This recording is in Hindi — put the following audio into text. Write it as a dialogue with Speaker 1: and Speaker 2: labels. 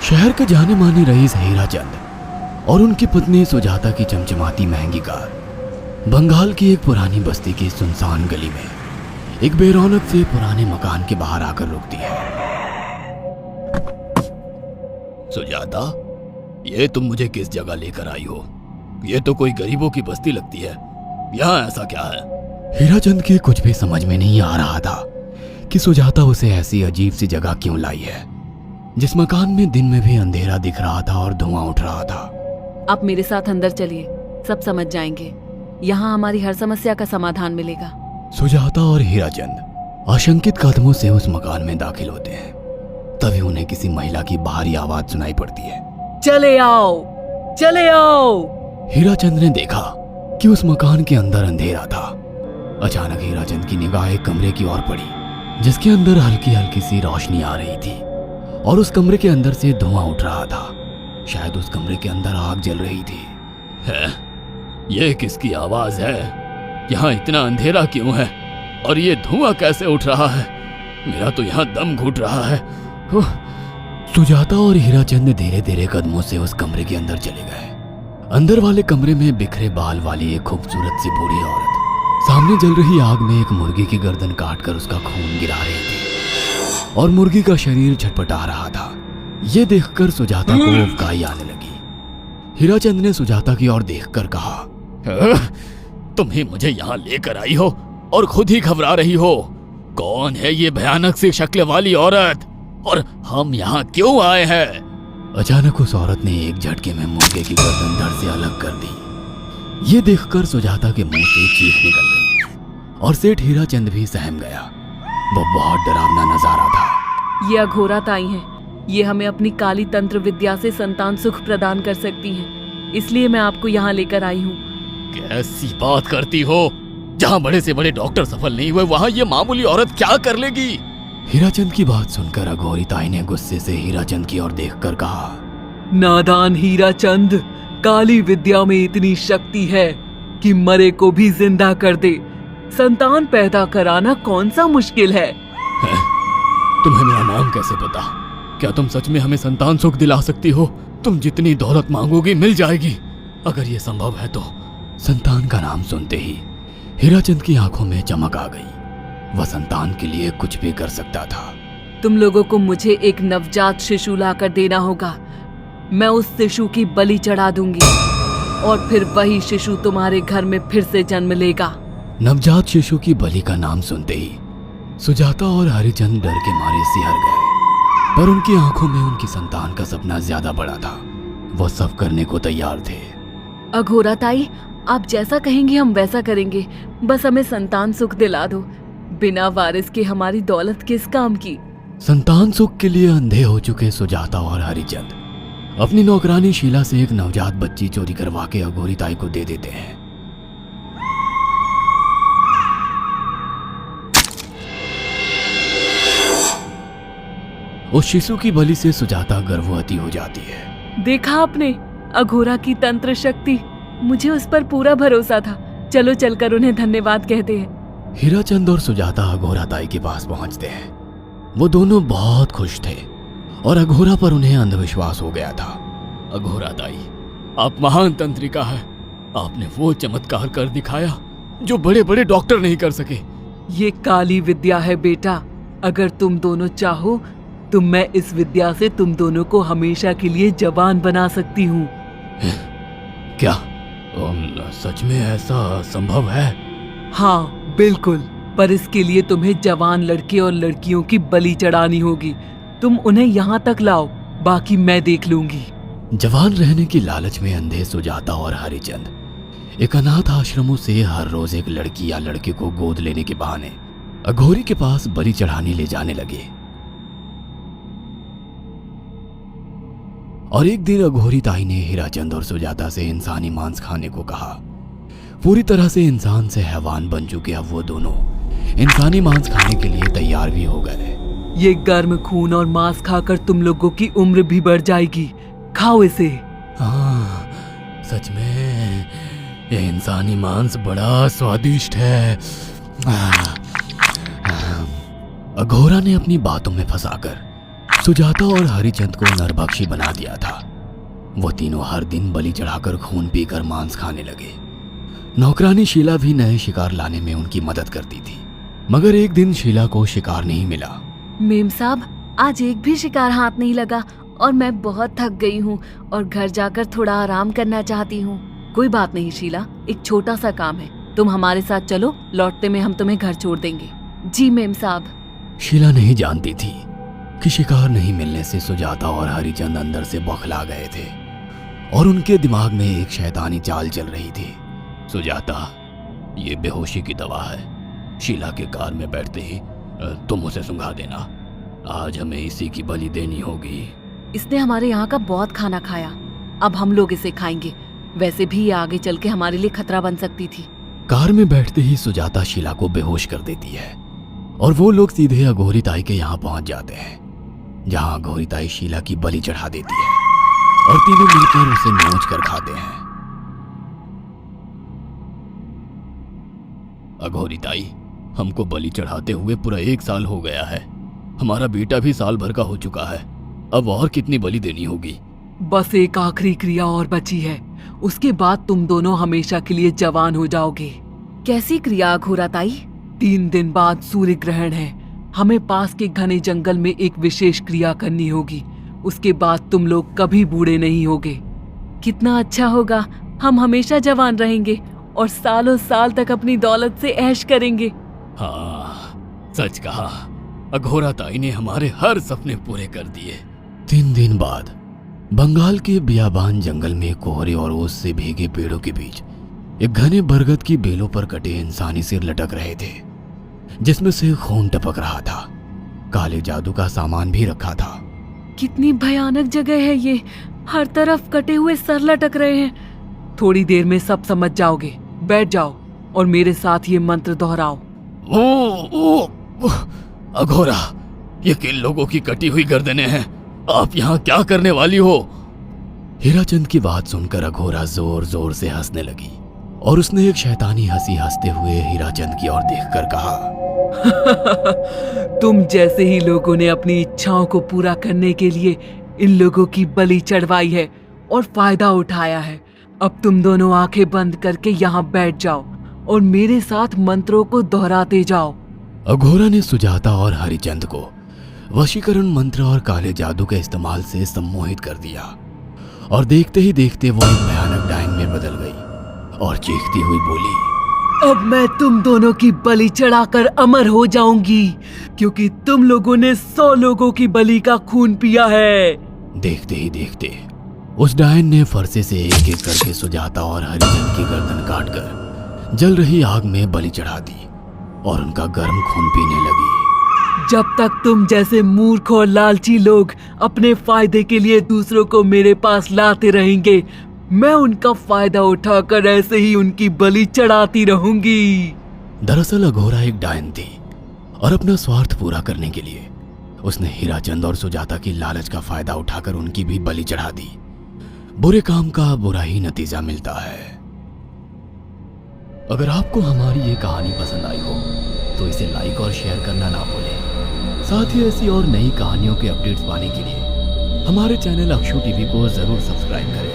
Speaker 1: शहर के जाने माने रईस हीरा चंद और उनकी पत्नी सुजाता की चमचमाती महंगी कार बंगाल की एक पुरानी बस्ती की सुनसान गली में एक बेरौनक से पुराने मकान के बाहर आकर रुकती है। सुजाता, ये तुम मुझे किस जगह लेकर आई हो? ये तो कोई गरीबों की बस्ती लगती है, यहाँ ऐसा क्या है? हीरा चंद के कुछ भी समझ में नहीं आ रहा था कि सुजाता उसे ऐसी अजीब सी जगह क्यों लाई है, जिस मकान में दिन में भी अंधेरा दिख रहा था और धुआं उठ रहा था।
Speaker 2: आप मेरे साथ अंदर चलिए, सब समझ जाएंगे। यहाँ हमारी हर समस्या का समाधान मिलेगा।
Speaker 1: सुजाता और हीरा चंद आशंकित कदमों से उस मकान में दाखिल होते हैं। तभी उन्हें किसी महिला की बाहरी आवाज सुनाई पड़ती है।
Speaker 2: चले आओ, चले आओ।
Speaker 1: हीरा चंद ने देखा कि उस मकान के अंदर अंधेरा था। अचानक हीरा चंद की निगाह एक कमरे की ओर पड़ी, जिसके अंदर हल्की हल्की सी रोशनी आ रही थी और उस कमरे के अंदर से धुआं उठ रहा था। शायद उस कमरे के अंदर आग जल रही थी। है? ये किसकी आवाज है? यहाँ इतना अंधेरा क्यों है और ये धुआं कैसे उठ रहा है? मेरा तो यहाँ दम घुट रहा है। सुजाता और हीरा चंद धीरे धीरे कदमों से उस कमरे के अंदर चले गए। अंदर वाले कमरे में बिखरे बाल वाली एक खूबसूरत सी बूढ़ी औरत सामने जल रही आग में एक मुर्गी की गर्दन काटकर उसका खून गिरा रही थी और मुर्गी का शरीर छटपटा रहा था। ये देखकर सुजाता को उबकाई आने लगी। हीरा चंद ने सुजाता की ओर देखकर कहा, तुम ही मुझे यहाँ लेकर आई हो और खुद ही घबरा रही हो। कौन है ये भयानक सी शक्ल वाली औरत और हम यहाँ क्यों आए हैं? अचानक उस औरत ने एक झटके में मुर्गे की गर्दन धड़ से अलग कर दी। ये देखकर सुजाता के मुंह से चीख निकल गई और सेठ हीरा चंद भी सहम गया। वो बहुत डरावना नजारा था।
Speaker 2: ये अघोरा ताई हैं। ये हमें अपनी काली तंत्र विद्या से संतान सुख प्रदान कर सकती हैं। इसलिए मैं आपको यहाँ लेकर आई हूँ।
Speaker 1: कैसी बात करती हो? जहाँ बड़े से बड़े डॉक्टर सफल नहीं हुए, वहाँ ये मामूली औरत क्या कर लेगी? हीराचंद की बात सुनकर अघोरी ताई ने गुस्से से हीराचंद की ओर देखकर कहा,
Speaker 3: नादान हीराचंद, काली विद्या में इतनी शक्ति है कि मरे को भी जिंदा कर दे। संतान पैदा कराना कौन सा मुश्किल है?
Speaker 1: तुम्हें मेरा नाम कैसे पता? क्या तुम सच में हमें संतान सुख दिला सकती हो? तुम जितनी दौलत मांगोगी मिल जाएगी, अगर ये संभव है तो। संतान का नाम सुनते ही हीराचंद की आंखों में चमक आ गई। वह संतान के लिए कुछ भी कर सकता था।
Speaker 2: तुम लोगों को मुझे एक नवजात शिशु लाकर देना होगा। मैं उस शिशु की बलि चढ़ा दूंगी और फिर वही शिशु तुम्हारे घर में फिर से जन्म लेगा।
Speaker 1: नवजात शिशु की बलि का नाम सुनते ही सुजाता और हरिचंद डर के मारे सिहर गए, पर उनकी आंखों में उनकी संतान का सपना ज्यादा बड़ा था। वो सब करने को तैयार थे।
Speaker 2: अघोरा ताई, आप जैसा कहेंगे हम वैसा करेंगे। बस हमें संतान सुख दिला दो। बिना वारिस के हमारी दौलत किस काम की?
Speaker 1: संतान सुख के लिए अंधे हो चुके सुजाता और हरिचंद अपनी नौकरानी शीला से एक नवजात बच्ची चोरी करवा के अघोरी ताई को दे देते हैं। उस शिशु की बलि से सुजाता गर्भवती हो जाती है।
Speaker 2: देखा आपने अघोरा की तंत्र शक्ति? मुझे उस पर पूरा भरोसा था। चलो चलकर उन्हें धन्यवाद कहते हैं।
Speaker 1: हीराचंद और सुजाता अघोरा ताई के पास पहुंचते हैं। वो दोनों बहुत खुश थे और अघोरा पर उन्हें अंधविश्वास हो गया था। अघोरा ताई, आप महान तंत्रिका है। आपने वो चमत्कार कर दिखाया जो बड़े बड़े डॉक्टर नहीं कर सके।
Speaker 3: ये काली विद्या है बेटा। अगर तुम दोनों चाहो तो मैं इस विद्या से तुम दोनों को हमेशा के लिए जवान बना सकती हूँ।
Speaker 1: क्या सच में ऐसा संभव है?
Speaker 3: हाँ बिल्कुल, पर इसके लिए तुम्हें जवान लड़के और लड़कियों की बलि चढ़ानी होगी। तुम उन्हें यहाँ तक लाओ, बाकी मैं देख लूंगी।
Speaker 1: जवान रहने की लालच में अंधे सुजाता और हरिचंद एक अनाथ आश्रमों से हर रोज एक लड़की या लड़के को गोद लेने के बहाने अघोरी के पास बलि चढ़ाने ले जाने लगे। और एक दिन अघोरी ताई ने हीराचंद और सुजाता से इंसानी मांस खाने को कहा। पूरी तरह से इंसान से हैवान बन चुके अब वो दोनों इंसानी मांस खाने के लिए तैयार भी हो गए।
Speaker 3: ये गर्म खून और मांस खाकर तुम लोगों की उम्र भी बढ़ जाएगी। खाओ इसे।
Speaker 1: हाँ, सच में ये इंसानी मांस बड़ा स्वादिष्ट है। अघोरा ने अपनी बातों में फंसाकर सुजाता और हरिचंद को नरभक्षी बना दिया था। वो तीनों हर दिन बलि चढ़ाकर खून पीकर मांस खाने लगे। नौकरानी शीला भी नए शिकार लाने में उनकी मदद करती थी, मगर एक दिन शीला को शिकार नहीं मिला।
Speaker 2: मेम साहब, आज एक भी शिकार हाथ नहीं लगा और मैं बहुत थक गई हूँ और घर जाकर थोड़ा आराम करना चाहती हूँ। कोई बात नहीं शीला, एक छोटा सा काम है, तुम हमारे साथ चलो, लौटते में हम तुम्हें घर छोड़ देंगे। जी मेम साहब।
Speaker 1: शीला नहीं जानती थी कि शिकार नहीं मिलने से सुजाता और हरिचंद अंदर से बौखला गए थे और उनके दिमाग में एक शैतानी चाल चल रही थी। सुजाता, ये बेहोशी की दवा है, शीला के कार में बैठते ही तुम उसे सुंघा देना। आज हमें इसी की बलि देनी होगी।
Speaker 2: इसने हमारे यहाँ का बहुत खाना खाया, अब हम लोग इसे खाएंगे। वैसे भी ये आगे चल के हमारे लिए खतरा बन सकती थी।
Speaker 1: कार में बैठते ही सुजाता शीला को बेहोश कर देती है और वो लोग सीधे अघोरी ताई के यहाँ पहुंच जाते हैं, जहाँ अघोरी ताई शीला की बलि चढ़ा देती है और तीनों मिलकर उसे नोच कर खाते हैं। अघोरी ताई, हमको बलि चढ़ाते हुए पूरा 1 साल हो गया है। हमारा बेटा भी साल भर का हो चुका है। अब और कितनी बलि देनी होगी?
Speaker 3: बस एक आखिरी क्रिया और बची है, उसके बाद तुम दोनों हमेशा के लिए जवान हो जाओगे।
Speaker 2: कैसी क्रिया अघोरा ताई?
Speaker 3: 3 दिन बाद सूर्य ग्रहण है, हमें पास के घने जंगल में एक विशेष क्रिया करनी होगी। उसके बाद तुम लोग कभी बूढ़े नहीं होगे।
Speaker 2: कितना अच्छा होगा, हम हमेशा जवान रहेंगे और सालों साल तक अपनी दौलत से ऐश करेंगे।
Speaker 1: हाँ, सच कहा। अघोरा ताई ने हमारे हर सपने पूरे कर दिए। 3 दिन बाद बंगाल के बियाबान जंगल में कोहरे और ओस से भीगे पेड़ों के बीच एक घने बरगद की बेलों पर कटे इंसानी सिर लटक रहे थे, जिसमें से खून टपक रहा था। काले जादू का सामान भी रखा था।
Speaker 2: कितनी भयानक जगह है ये, हर तरफ कटे हुए सर लटक रहे हैं।
Speaker 3: थोड़ी देर में सब समझ जाओगे, बैठ जाओ और मेरे साथ ये मंत्र दोहराओ।
Speaker 1: ओ, अघोरा, ये किन लोगों की कटी हुई गर्दनें हैं? आप यहाँ क्या करने वाली हो? हीराचंद की बात सुनकर अघोरा जोर जोर से हंसने लगी और उसने एक शैतानी हंसी हंसते हुए हीराचंद की ओर देखकर कहा,
Speaker 3: तुम जैसे ही लोगों ने अपनी इच्छाओं को पूरा करने के लिए इन लोगों की बलि चढ़वाई है और फायदा उठाया है। अब तुम दोनों आंखें बंद करके यहाँ बैठ जाओ और मेरे साथ मंत्रों को दोहराते जाओ।
Speaker 1: अघोरा ने सुजाता और हरिचंद को वशीकरण मंत्र और काले जादू के इस्तेमाल से सम्मोहित कर दिया और देखते ही देखते वो एक भयानक डायन में बदल गई और चीखती हुई बोली,
Speaker 3: अब मैं तुम दोनों की बलि चढ़ाकर अमर हो जाऊंगी, क्योंकि तुम लोगों ने 100 लोगों की बलि का खून पिया है।
Speaker 1: देखते ही देखते उस डायन ने फरसे से एक एक करके सुजाता और हरिचंद की गर्दन काटकर जल रही आग में बलि चढ़ा दी और उनका गर्म खून पीने लगी।
Speaker 3: जब तक तुम जैसे मूर्ख और लालची लोग अपने फायदे के लिए दूसरों को मेरे पास लाते रहेंगे, मैं उनका फायदा उठाकर ऐसे ही उनकी बलि चढ़ाती रहूंगी।
Speaker 1: दरअसल अघोरा एक डायन थी और अपना स्वार्थ पूरा करने के लिए उसने हीराचंद और सुजाता की लालच का फायदा उठाकर उनकी भी बलि चढ़ा दी। बुरे काम का बुरा ही नतीजा मिलता है। अगर आपको हमारी ये कहानी पसंद आई हो तो इसे लाइक और शेयर करना ना भूलें। साथ ही ऐसी और नई कहानियों के अपडेट्स पाने के लिए हमारे चैनल अक्षु टीवी को जरूर सब्सक्राइब करें।